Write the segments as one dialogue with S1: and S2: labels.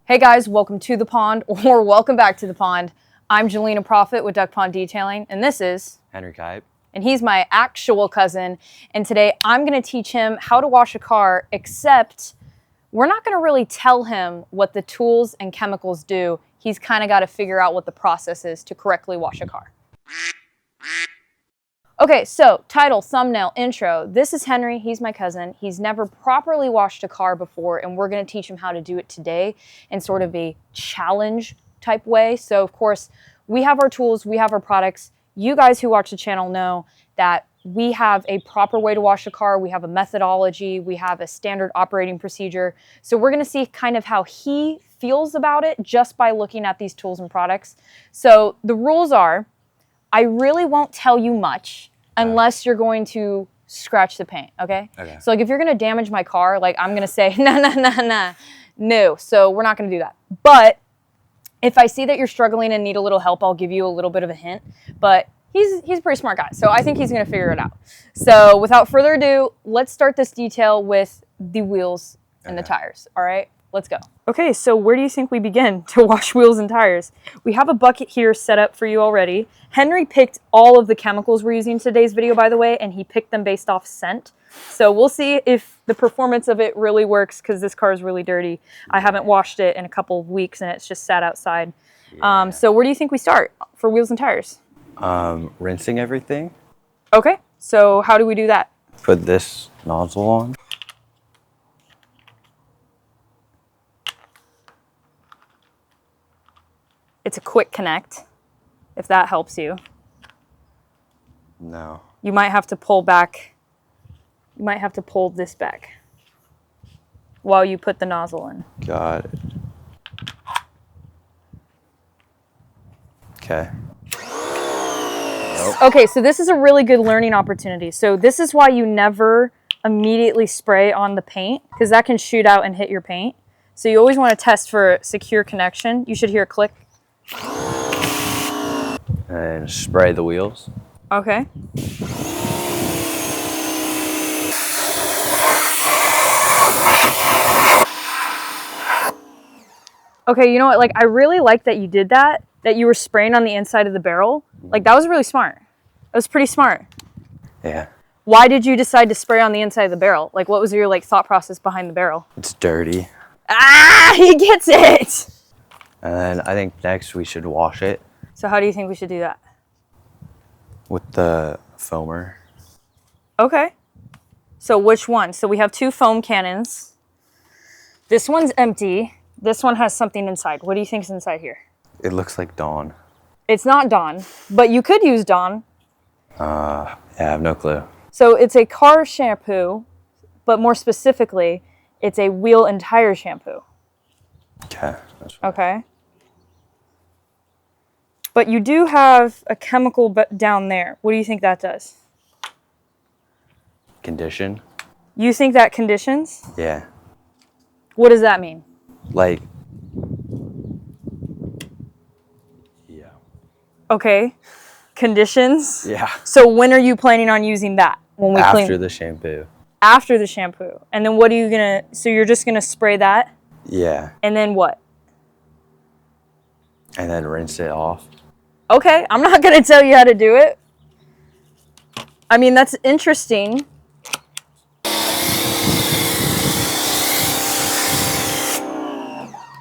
S1: Hey guys, welcome to the pond, or welcome back to the pond. I'm Jelena Profit with Duck Pond Detailing, and this is
S2: Henry Kipe.
S1: And he's my actual cousin. And today I'm going to teach him how to wash a car, except we're not going to really tell him what the tools and chemicals do. He's kind of got to figure out what the process is to correctly wash a car. Okay, so title, thumbnail, intro. This is Henry. He's my cousin. He's never properly washed a car before, and we're going to teach him how to do it today in sort of a challenge type way. So, of course, we have our tools, we have our products. You guys who watch the channel know that we have a proper way to wash a car. We have a methodology. We have a standard operating procedure. So we're going to see kind of how he feels about it just by looking at these tools and products. So the rules are, I really won't tell you much unless you're going to scratch the paint, okay?
S2: Okay.
S1: So like if you're gonna damage my car, like I'm gonna say, no. So we're not gonna do that. But if I see that you're struggling and need a little help, I'll give you a little bit of a hint. But he's a pretty smart guy, so I think he's gonna figure it out. So without further ado, let's start this detail with the wheels and the tires, all right? Let's go. Okay, so where do you think we begin to wash wheels and tires? We have a bucket here set up for you already. Henry picked all of the chemicals we're using in today's video, by the way, and he picked them based off scent. So we'll see if the performance of it really works, because this car is really dirty. I haven't washed it in a couple of weeks, and it's just sat outside. Yeah. So where do you think we start for wheels and tires?
S2: Rinsing everything.
S1: Okay, so how do we do that?
S2: Put this nozzle on.
S1: It's a quick connect, if that helps you.
S2: No.
S1: You might have to pull back. You might have to pull this back while you put the nozzle in.
S2: Got it. Okay. Nope.
S1: Okay, so this is a really good learning opportunity. So this is why you never immediately spray on the paint, because that can shoot out and hit your paint. So you always want to test for secure connection. You should hear a click.
S2: And spray the wheels.
S1: Okay. Okay, you know what? Like, I really like that you did that you were spraying on the inside of the barrel. Like, that was really smart. That was pretty smart.
S2: Yeah.
S1: Why did you decide to spray on the inside of the barrel? Like, what was your, like, thought process behind the barrel?
S2: It's dirty.
S1: Ah, he gets it!
S2: And then I think next we should wash it.
S1: So how do you think we should do that?
S2: With the foamer.
S1: Okay. So which one? So we have two foam cannons. This one's empty. This one has something inside. What do you think is inside here?
S2: It looks like Dawn.
S1: It's not Dawn, but you could use Dawn.
S2: Yeah, I have no clue.
S1: So it's a car shampoo, but more specifically, it's a wheel and tire shampoo.
S2: Okay. That's right.
S1: Okay. But you do have a chemical down there. What do you think that does?
S2: Condition.
S1: You think that conditions?
S2: Yeah.
S1: What does that mean?
S2: Like. Yeah.
S1: Okay. Conditions?
S2: Yeah.
S1: So when are you planning on using that? When we
S2: After
S1: clean?
S2: the shampoo.
S1: After the shampoo. And then what are you gonna, so you're just gonna spray that?
S2: Yeah.
S1: And then what?
S2: And then rinse it off.
S1: Okay, I'm not gonna tell you how to do it. I mean, that's interesting.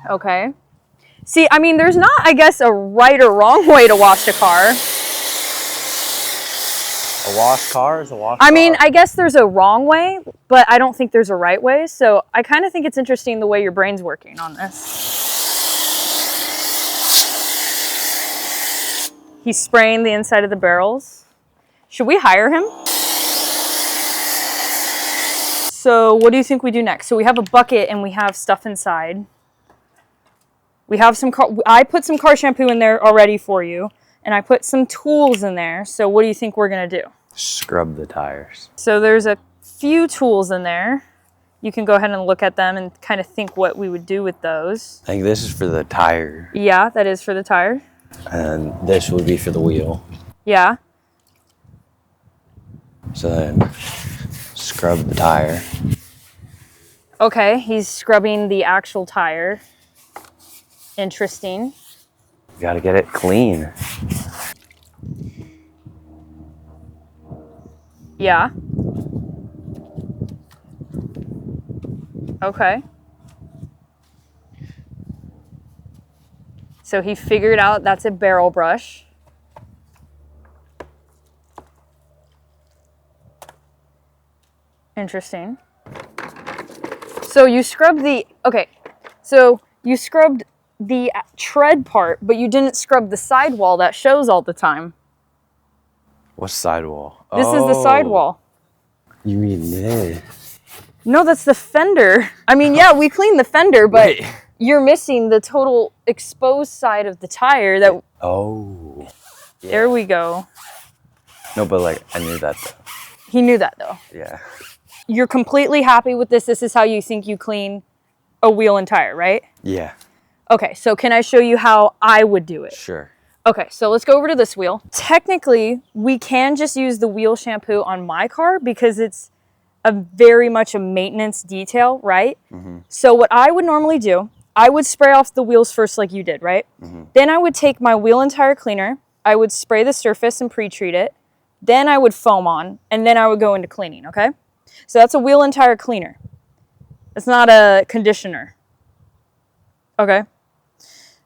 S1: Okay. See, I mean, there's not, I guess, a right or wrong way to wash a car.
S2: A wash car is a wash
S1: I
S2: car.
S1: mean, I guess there's a wrong way, but I don't think there's a right way. So I kind of think it's interesting the way your brain's working on this. He's spraying the inside of the barrels. Should we hire him? So what do you think we do next? So we have a bucket and we have stuff inside. We have some I put some car shampoo in there already for you, and I put some tools in there. So what do you think we're gonna do?
S2: Scrub the tires.
S1: So there's a few tools in there. You can go ahead and look at them and kind of think what we would do with those.
S2: I think this is for the tire.
S1: Yeah, that is for the tire.
S2: And this would be for the wheel.
S1: Yeah.
S2: So then scrub the tire.
S1: Okay, he's scrubbing the actual tire. Interesting.
S2: You gotta get it clean.
S1: Yeah. Okay. So he figured out that's a barrel brush. Interesting. So you scrubbed the, okay, so you scrubbed the tread part, but you didn't scrub the sidewall that shows all the time.
S2: What's sidewall?
S1: This is the sidewall.
S2: You mean this?
S1: No, that's the fender. I mean, yeah, we cleaned the fender, but
S2: Wait.
S1: you're missing the total exposed side of the tire that,
S2: Oh. Yeah.
S1: there we go.
S2: No, but like, I knew that though.
S1: He knew that though.
S2: Yeah.
S1: You're completely happy with this. This is how you think you clean a wheel and tire, right?
S2: Yeah.
S1: Okay, so can I show you how I would do it?
S2: Sure.
S1: Okay, so let's go over to this wheel. Technically, we can just use the wheel shampoo on my car because it's a very much a maintenance detail, right? So what I would normally do, I would spray off the wheels first like you did, right? Then I would take my wheel and tire cleaner, I would spray the surface and pre-treat it, then I would foam on, and then I would go into cleaning, okay? So that's a wheel and tire cleaner. It's not a conditioner. Okay?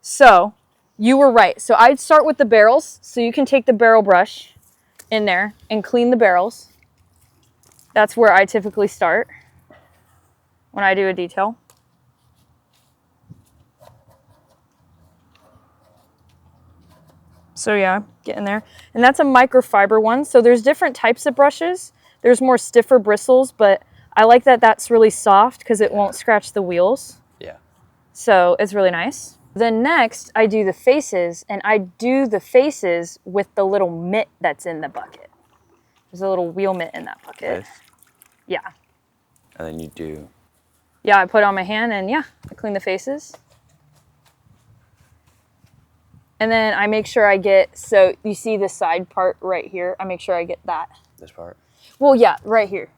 S1: So, you were right. So I'd start with the barrels. So you can take the barrel brush in there and clean the barrels. That's where I typically start when I do a detail. So yeah, get in there. And that's a microfiber one. So there's different types of brushes. There's more stiffer bristles, but I like that that's really soft because it won't scratch the wheels.
S2: Yeah.
S1: So it's really nice. Then next, I do the faces, and I do the faces with the little mitt that's in the bucket. There's a little wheel mitt in that bucket.
S2: This.
S1: Yeah.
S2: And then you do.
S1: Yeah, I put it on my hand, and yeah, I clean the faces. And then I make sure I get, so you see the side part right here? I make sure I get that.
S2: This part.
S1: Well, yeah, right here.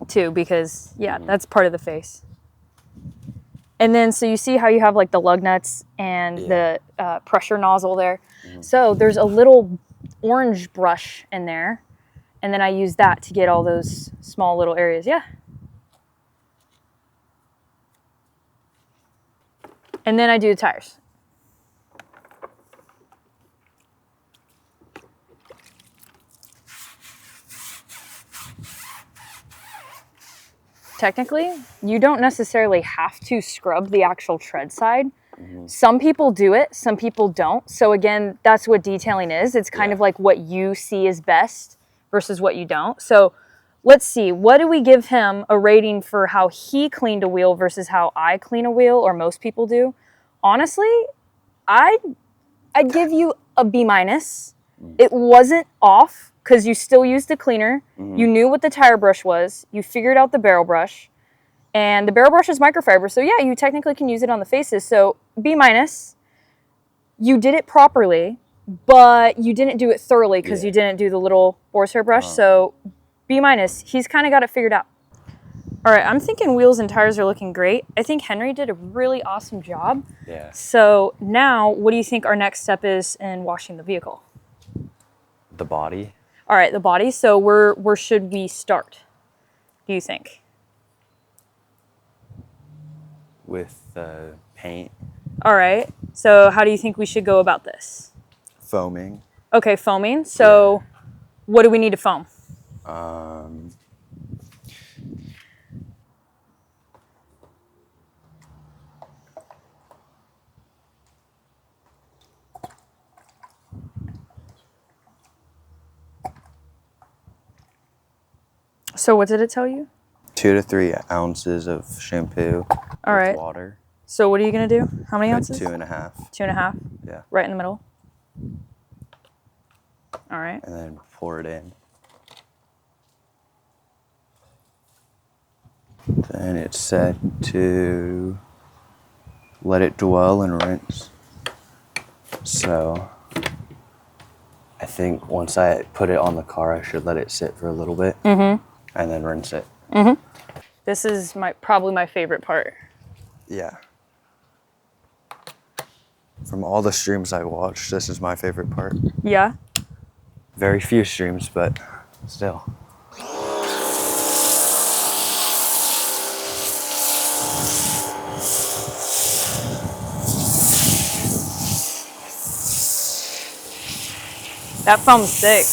S1: Too, because, yeah, that's part of the face. And then, so you see how you have like the lug nuts and the pressure nozzle there? So there's a little orange brush in there. And then I use that to get all those small little areas. Yeah. And then I do the tires. Technically, you don't necessarily have to scrub the actual tread side. Some people do it, some people don't. So again, that's what detailing is. It's kind of like what you see is best versus what you don't. So let's see, what do we give him a rating for how he cleaned a wheel versus how I clean a wheel, or most people do? Honestly, I'd give you a B-. It wasn't off because you still used the cleaner. You knew what the tire brush was. You figured out the barrel brush. And the barrel brush is microfiber. So yeah, you technically can use it on the faces. So B-. You did it properly, but you didn't do it thoroughly because you didn't do the little horsehair brush. So B-. He's kind of got it figured out. All right, I'm thinking wheels and tires are looking great. I think Henry did a really awesome job.
S2: Yeah.
S1: So now, what do you think our next step is in washing the vehicle?
S2: The body.
S1: All right, the body. So where should we start, do you think?
S2: With paint.
S1: All right, so how do you think we should go about this?
S2: Foaming.
S1: Okay, foaming. So what do we need to foam? So what did it tell you?
S2: 2 to 3 ounces of shampoo.
S1: All right.
S2: With water.
S1: So what are you gonna do? How many
S2: Like
S1: ounces?
S2: 2.5.
S1: 2.5?
S2: Yeah.
S1: Right in the middle? All right.
S2: And then pour it in. Then it's set to let it dwell and rinse. So I think once I put it on the car, I should let it sit for a little bit and then rinse it.
S1: This is probably my favorite part.
S2: Yeah. From all the streams I watched, this is my favorite part.
S1: Yeah.
S2: Very few streams, but still.
S1: That foam's sick.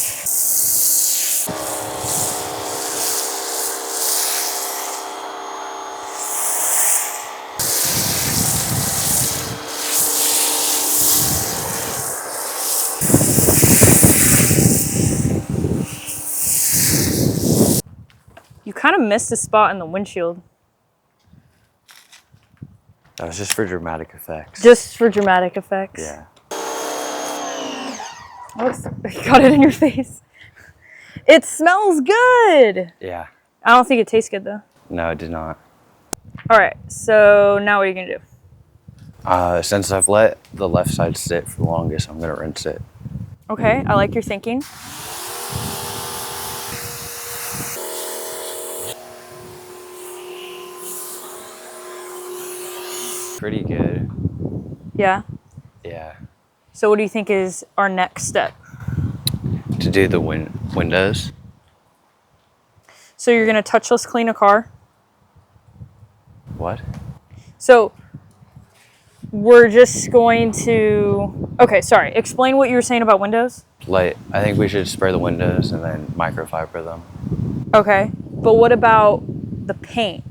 S1: You kind of missed a spot in the windshield.
S2: That was just for dramatic effects.
S1: Just for dramatic effects.
S2: Yeah.
S1: You got it in your face. It smells good.
S2: Yeah.
S1: I don't think it tastes good though.
S2: No, it did not.
S1: All right, so now what are you gonna do?
S2: Since I've let the left side sit for the longest, I'm gonna rinse it.
S1: Okay, I like your thinking.
S2: Pretty good.
S1: Yeah.
S2: Yeah.
S1: So what do you think is our next step?
S2: To do the windows.
S1: So you're gonna touchless clean a car?
S2: What?
S1: So we're just going to, okay, sorry. Explain what you were saying about windows.
S2: I think we should spray the windows and then microfiber them.
S1: Okay, but what about the paint?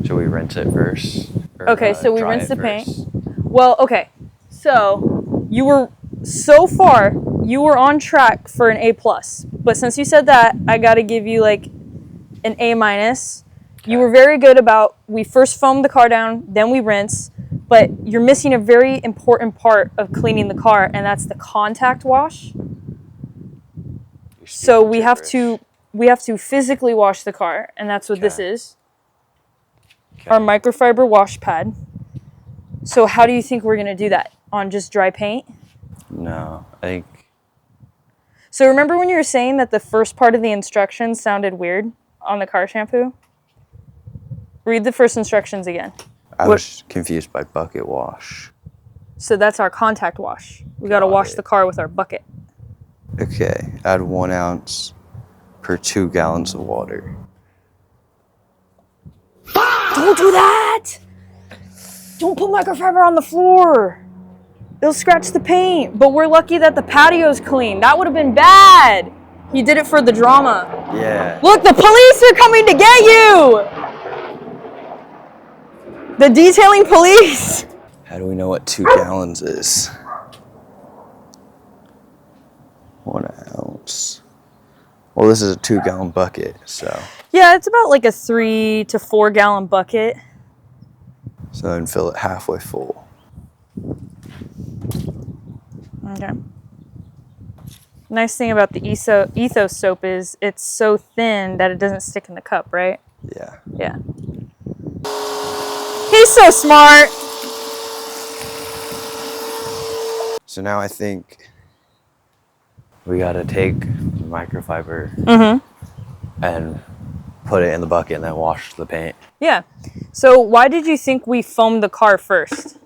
S2: Should we rinse it first? Or,
S1: Okay, so we
S2: dry
S1: rinse
S2: it
S1: the
S2: first?
S1: paint. Well, okay. So you were on track for an A+. But since you said that, I got to give you like an A-. You were very good about, we first foamed the car down, then we rinse, but you're missing a very important part of cleaning the car, and that's the contact wash. So we have to physically wash the car, and that's what this
S2: Okay.
S1: is. Our microfiber wash pad. So how do you think we're gonna do that? On just dry paint?
S2: No, I think
S1: So remember when you were saying that the first part of the instructions sounded weird on the car shampoo? Read the first instructions again.
S2: I was confused by bucket wash.
S1: So that's our contact wash. We gotta
S2: Got
S1: wash
S2: it.
S1: the car with our bucket.
S2: Okay, add 1 ounce per 2 gallons of water.
S1: Don't do that! Don't put microfiber on the floor. It'll scratch the paint. But we're lucky that the patio's clean. That would have been bad. He did it for the drama.
S2: Yeah.
S1: Look, the police are coming to get you! The detailing police!
S2: How do we know what 2 gallons is? 1 ounce. Well, this is a 2-gallon bucket, so.
S1: Yeah, it's about like a 3 to 4 gallon bucket.
S2: So then fill it halfway full.
S1: Okay. Nice thing about the Ethos soap is it's so thin that it doesn't stick in the cup, right?
S2: Yeah.
S1: Yeah. He's so smart.
S2: So now I think we gotta take the microfiber and put it in the bucket and then wash the paint.
S1: Yeah. So why did you think we foamed the car first?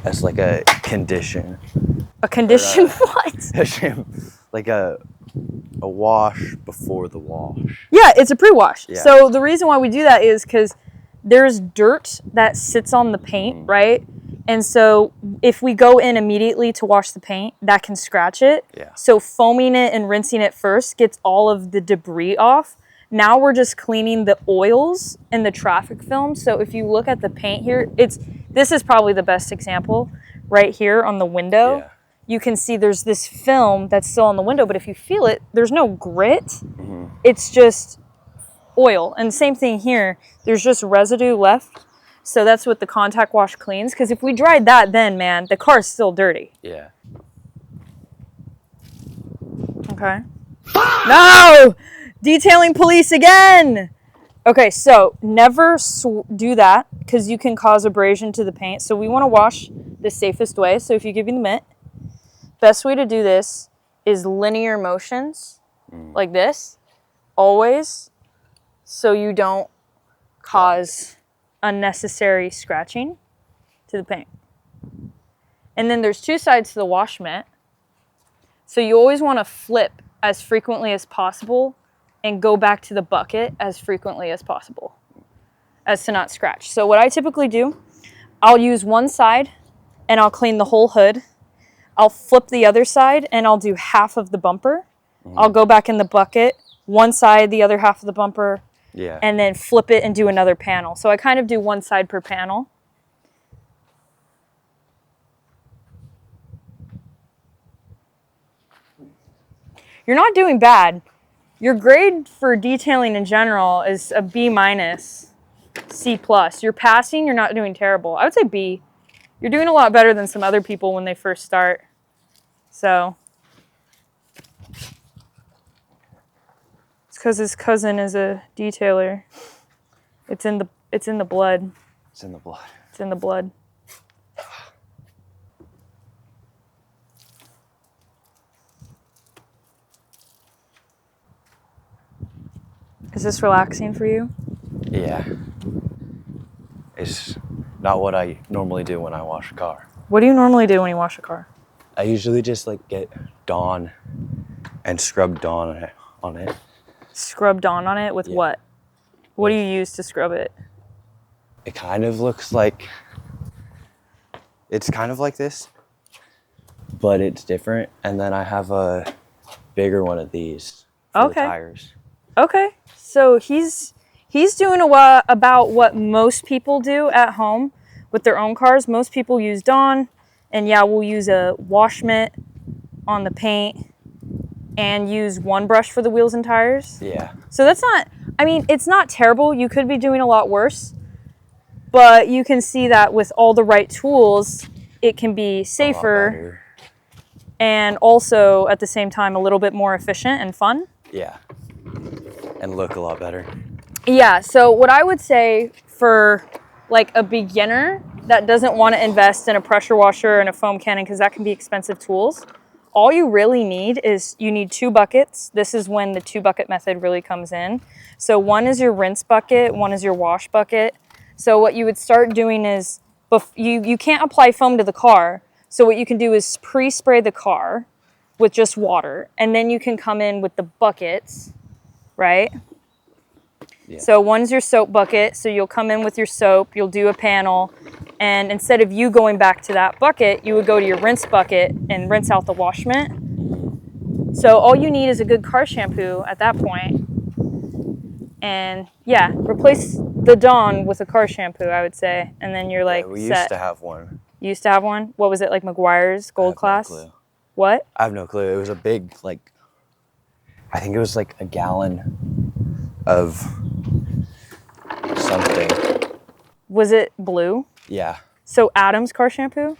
S2: That's like a condition.
S1: A condition what?
S2: Like a wash before the wash.
S1: Yeah, it's a pre-wash.
S2: Yeah.
S1: So the reason why we do that is because there's dirt that sits on the paint, right? And so if we go in immediately to wash the paint, that can scratch it.
S2: Yeah.
S1: So foaming it and rinsing it first gets all of the debris off. Now we're just cleaning the oils and the traffic film. So if you look at the paint here, this is probably the best example right here on the window.
S2: Yeah.
S1: You can see there's this film that's still on the window, but if you feel it, there's no grit. It's just oil. And same thing here, there's just residue left. So that's what the contact wash cleans. Because if we dried that then, man, the car's still dirty.
S2: Yeah.
S1: Okay. No! Detailing police again! Okay, so never do that because you can cause abrasion to the paint. So we want to wash the safest way. So if you give me the mitt, best way to do this is linear motions like this, always, so you don't cause unnecessary scratching to the paint. And then there's two sides to the wash mitt. So you always want to flip as frequently as possible and go back to the bucket as frequently as possible as to not scratch. So what I typically do, I'll use one side and I'll clean the whole hood. I'll flip the other side and I'll do half of the bumper. I'll go back in the bucket, one side, the other half of the bumper,
S2: Yeah.
S1: and then flip it and do another panel. So I kind of do one side per panel. You're not doing bad. Your grade for detailing in general is a B minus, C plus. You're passing, you're not doing terrible. I would say B. You're doing a lot better than some other people when they first start. So it's because his cousin is a detailer. It's in the blood.
S2: It's in the blood.
S1: It's in the blood. Is this relaxing for you?
S2: Yeah. It's not what I normally do when I wash a car.
S1: What do you normally do when you wash a car?
S2: I usually just like get Dawn and scrub Dawn on it.
S1: Scrub Dawn on it with
S2: Yeah.
S1: what? What do you use to scrub it?
S2: It kind of looks like, it's kind of like this, but it's different. And then I have a bigger one of these for the
S1: Okay.
S2: tires.
S1: Okay, so he's doing about what most people do at home with their own cars. Most people use Dawn, and yeah, we'll use a wash mitt on the paint and use one brush for the wheels and tires.
S2: Yeah.
S1: So that's not, I mean, it's not terrible. You could be doing a lot worse, but you can see that with all the right tools, it can be
S2: A lot
S1: safer
S2: better.
S1: and also at the same time a little bit more efficient and fun.
S2: Yeah. And look a lot better.
S1: Yeah, so what I would say for like a beginner that doesn't want to invest in a pressure washer and a foam cannon, because that can be expensive tools, all you really need is you need 2 buckets. This is when the 2 bucket method really comes in. So one is your rinse bucket, one is your wash bucket. So what you would start doing is, you can't apply foam to the car. So what you can do is pre-spray the car with just water, and then you can come in with the buckets, right?
S2: Yeah.
S1: So one's your soap bucket. So you'll come in with your soap, you'll do a panel, and instead of you going back to that bucket, you would go to your rinse bucket and rinse out the wash mitt. So all you need is a good car shampoo at that point. And yeah, replace the Dawn with a car shampoo, I would say. And then you're like
S2: Yeah, we
S1: set.
S2: used to have one.
S1: You used to have one? What was it, like McGuire's
S2: I
S1: Gold
S2: have no
S1: Class?
S2: clue.
S1: What?
S2: I have no clue. It was a big, like, I think it was like a gallon of something.
S1: Was it blue?
S2: Yeah.
S1: So Adam's car shampoo?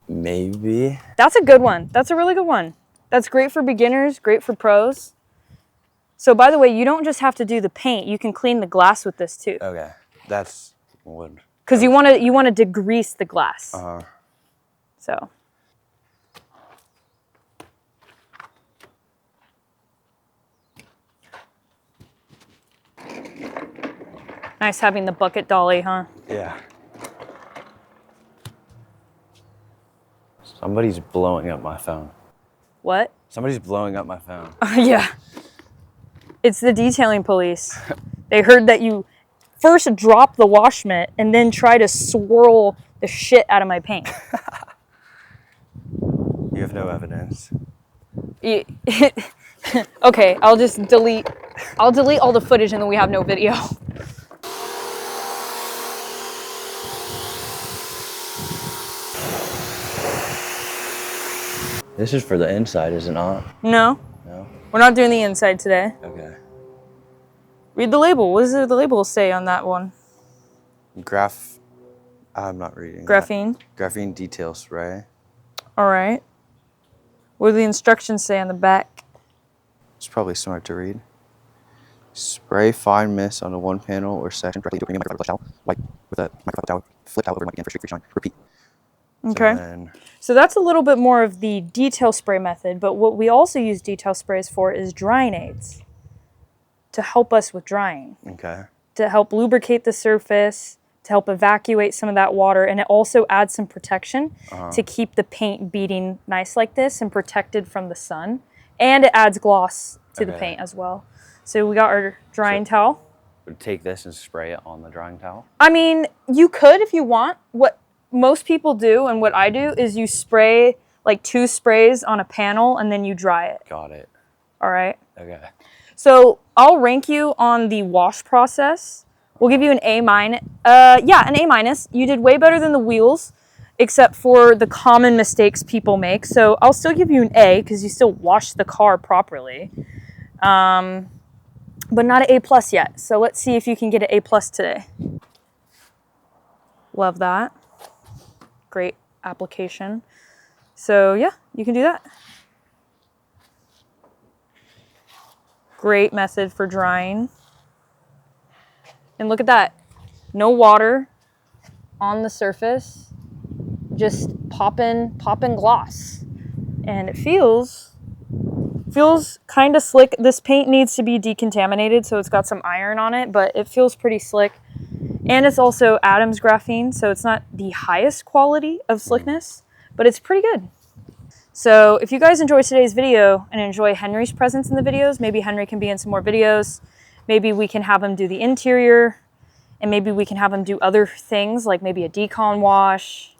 S2: Maybe.
S1: That's a good one. That's a really good one. That's great for beginners, great for pros. So by the way, you don't just have to do the paint. You can clean the glass with this too.
S2: Okay. That's what.
S1: Because you want to degrease the glass. So. Nice having the bucket dolly, huh?
S2: Yeah. Somebody's blowing up my phone.
S1: What?
S2: Somebody's blowing up my phone.
S1: Yeah. It's the detailing police. They heard that you first drop the wash mitt and then try to swirl the shit out of my paint.
S2: You have no evidence.
S1: Okay, I'll delete all the footage and then we have no video.
S2: This is for the inside, is it not?
S1: No,
S2: No?
S1: we're not doing the inside today.
S2: Okay.
S1: Read the label. What does the label say on that one?
S2: I'm not reading.
S1: Graphene.
S2: That. Graphene detail spray.
S1: All right. What do the instructions say on the back?
S2: It's probably smart to read. Spray fine mist onto one panel or section directly into a premium microfiber towel. Wipe with a microfiber towel flipped out over and wipe again for streak-free shine. Repeat.
S1: Okay.
S2: So then,
S1: So that's a little bit more of the detail spray method, but what we also use detail sprays for is drying aids to help us with drying,
S2: okay.
S1: to help lubricate the surface, to help evacuate some of that water. And it also adds some protection to keep the paint beading nice like this and protected from the sun. And it adds gloss to the paint as well. So we got our drying towel.
S2: Take this and spray it on the drying towel?
S1: I mean, you could if you want. What most people do and what I do is you spray like 2 sprays on a panel and then you dry it.
S2: Got it.
S1: All right.
S2: Okay.
S1: So I'll rank you on the wash process. We'll give you an A-. Yeah, an A-. You did way better than the wheels, except for the common mistakes people make. So I'll still give you an A because you still washed the car properly. But not an A+ yet. So let's see if you can get an A+ today. Love that. Great application. So yeah, you can do that. Great method for drying. And look at that. No water on the surface. Just popping gloss. And it feels kind of slick. This paint needs to be decontaminated, so it's got some iron on it, but it feels pretty slick. And it's also Adams graphene, so it's not the highest quality of slickness, but it's pretty good. So if you guys enjoyed today's video and enjoy Henry's presence in the videos, maybe Henry can be in some more videos. Maybe we can have him do the interior, and maybe we can have him do other things like maybe a decon wash.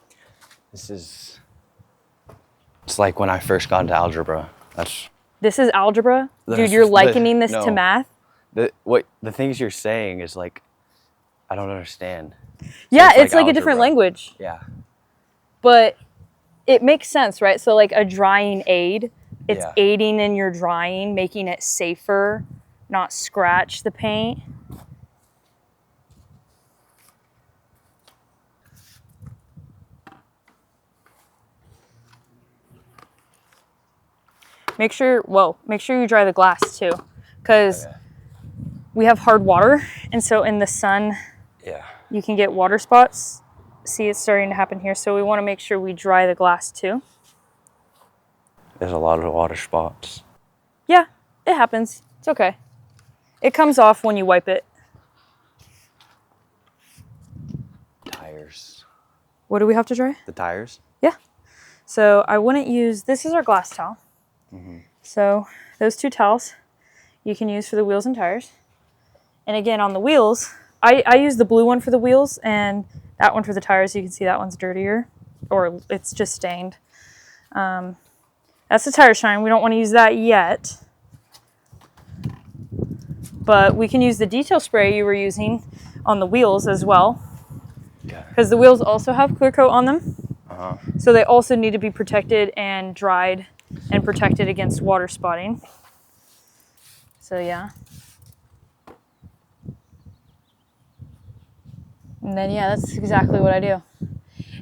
S2: It's like when I first got into algebra.
S1: This is algebra? Dude,
S2: This
S1: you're
S2: is-
S1: likening this
S2: no.
S1: to math?
S2: The things you're saying is like, I don't understand.
S1: Yeah,
S2: it's
S1: it's like a different
S2: algebra.
S1: language.
S2: Yeah.
S1: But it makes sense, right? So like a drying aid, it's
S2: Yeah.
S1: aiding in your drying, making it safer, not scratch the paint. Make sure you dry the glass too, because we have hard water, and so in the sun,
S2: Yeah.
S1: you can get water spots. See, it's starting to happen here, so we want to make sure we dry the glass too.
S2: There's a lot of water spots.
S1: Yeah, it happens. It's okay. It comes off when you wipe it.
S2: Tires.
S1: What do we have to dry?
S2: The tires?
S1: Yeah. So I wouldn't use, this is our glass towel. So those 2 towels you can use for the wheels and tires. And again, on the wheels, I use the blue one for the wheels and that one for the tires. You can see that one's dirtier, or it's just stained. That's the tire shine. We don't want to use that yet. But we can use the detail spray you were using on the wheels as well.
S2: Yeah.
S1: Because the wheels also have clear coat on them.
S2: Uh-huh.
S1: So they also need to be protected and dried and protected against water spotting. So yeah. And then yeah, that's exactly what I do.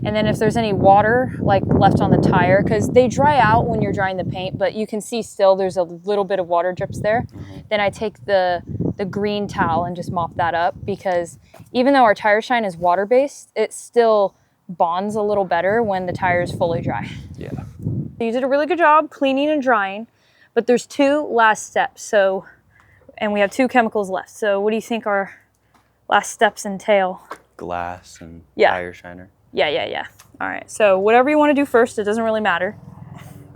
S1: And then if there's any water like left on the tire, because they dry out when you're drying the paint, but you can see still there's a little bit of water drips there. Then I take the green towel and just mop that up, because even though our tire shine is water-based, it still bonds a little better when the tire is fully dry.
S2: Yeah.
S1: You did a really good job cleaning and drying, but there's 2 last steps. So, and we have 2 chemicals left. So what do you think our last steps entail?
S2: Glass and
S1: Yeah.
S2: tire shiner.
S1: Yeah. All right. So whatever you want to do first, it doesn't really matter.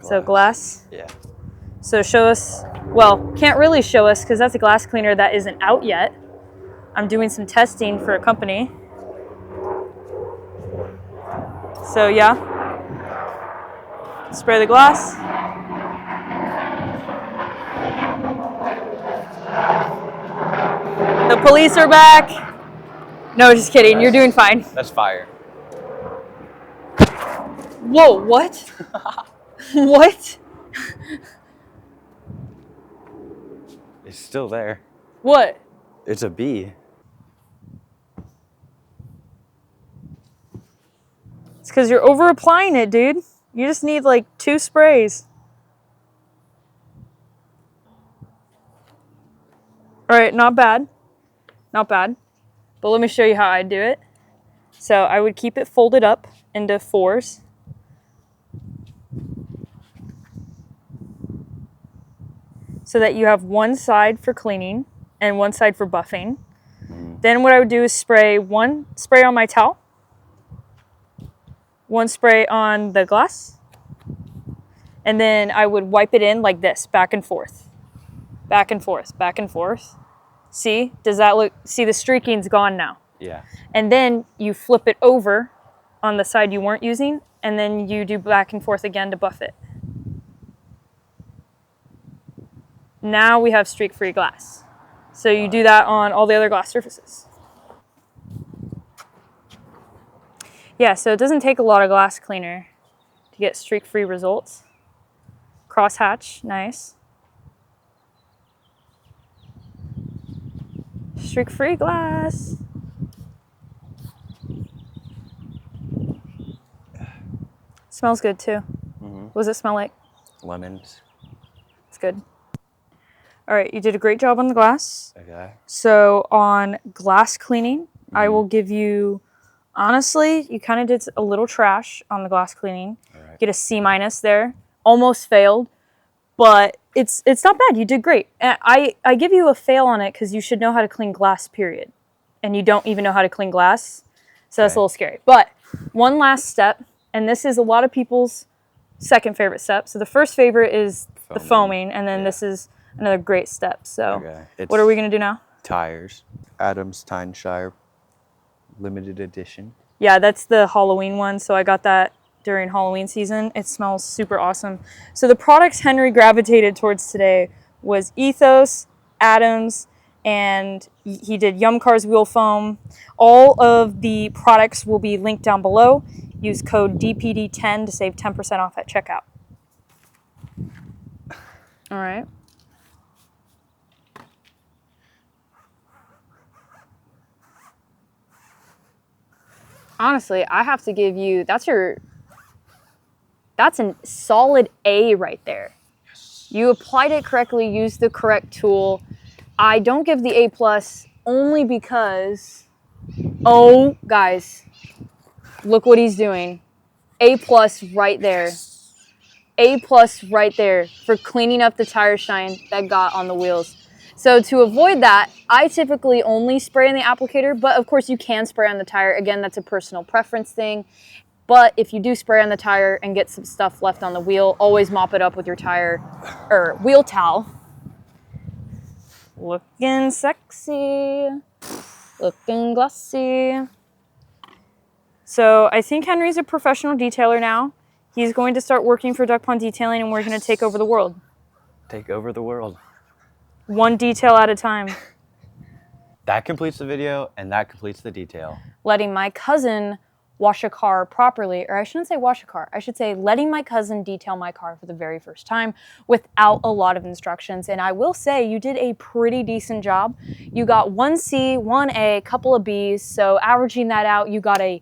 S1: So glass.
S2: Yeah.
S1: So show us, well, can't really show us because that's a glass cleaner that isn't out yet. I'm doing some testing for a company. So yeah, spray the glass. The police are back. No, just kidding. You're doing fine.
S2: That's fire.
S1: Whoa, what? What?
S2: It's still there.
S1: What?
S2: It's a bee.
S1: It's because you're over applying it, dude. You just need like 2 sprays. All right, not bad. Not bad. But let me show you how I do it. So I would keep it folded up into 4s. So that you have one side for cleaning and one side for buffing. Then what I would do is spray one spray on my towel, one spray on the glass, and then I would wipe it in like this, back and forth, back and forth, back and forth. See, does that look, see the streaking's gone now.
S2: Yeah.
S1: And then you flip it over on the side you weren't using, and then you do back and forth again to buff it. Now we have streak-free glass. So you do that on all the other glass surfaces. Yeah, so it doesn't take a lot of glass cleaner to get streak-free results. Crosshatch, nice. Streak-free glass. Smells good too. What does it smell like?
S2: Lemons.
S1: It's good. All right, you did a great job on the glass.
S2: Okay.
S1: So on glass cleaning, I will give you, honestly, you kind of did a little trash on the glass cleaning.
S2: All right.
S1: Get a C- there. Almost failed, but it's not bad. You did great. And I give you a fail on it because you should know how to clean glass, period. And you don't even know how to clean glass. So that's a little scary. But one last step, and this is a lot of people's second favorite step. So the first favorite is the foaming, and then this is another great step. So what are we going to do now?
S2: Tires. Adams Tynesshire limited edition.
S1: Yeah, that's the Halloween one. So I got that during Halloween season. It smells super awesome. So the products Henry gravitated towards today was Ethos, Adams, and he did Yum Cars Wheel Foam. All of the products will be linked down below. Use code DPD10 to save 10% off at checkout. All right. Honestly, I have to give you, that's a solid A right there. Yes. You applied it correctly, used the correct tool. I don't give the A+ only because, oh, guys, look what he's doing. A+ right there. A+ right there for cleaning up the tire shine that got on the wheels. So to avoid that, I typically only spray in the applicator, but of course you can spray on the tire. Again, that's a personal preference thing. But if you do spray on the tire and get some stuff left on the wheel, always mop it up with your tire or wheel towel. Looking sexy, looking glossy. So I think Henry's a professional detailer now. He's going to start working for Duck Pond Detailing, and we're going to take over the world.
S2: Take over the world.
S1: One detail at a time.
S2: That completes the video, and that completes the detail.
S1: Letting my cousin wash a car properly, or I shouldn't say wash a car, I should say letting my cousin detail my car for the very first time without a lot of instructions. And I will say you did a pretty decent job. You got 1 C, 1 A, couple of Bs, so averaging that out, you got a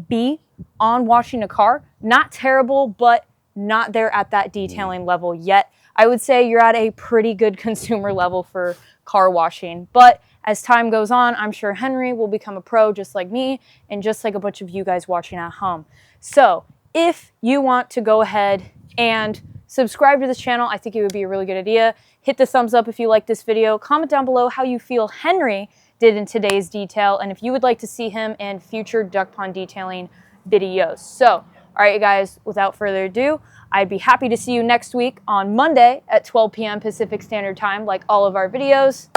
S1: B on washing a car. Not terrible, but not there at that detailing level yet. I would say you're at a pretty good consumer level for car washing. But as time goes on, I'm sure Henry will become a pro just like me and just like a bunch of you guys watching at home. So if you want to go ahead and subscribe to this channel, I think it would be a really good idea. Hit the thumbs up if you like this video. Comment down below how you feel Henry did in today's detail, and if you would like to see him in future Duck Pond Detailing videos. So, all right, you guys, without further ado, I'd be happy to see you next week on Monday at 12 p.m. Pacific Standard Time, like all of our videos.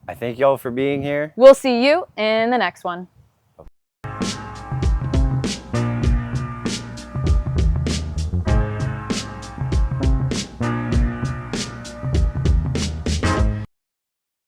S2: I thank y'all for being here.
S1: We'll see you in the next one.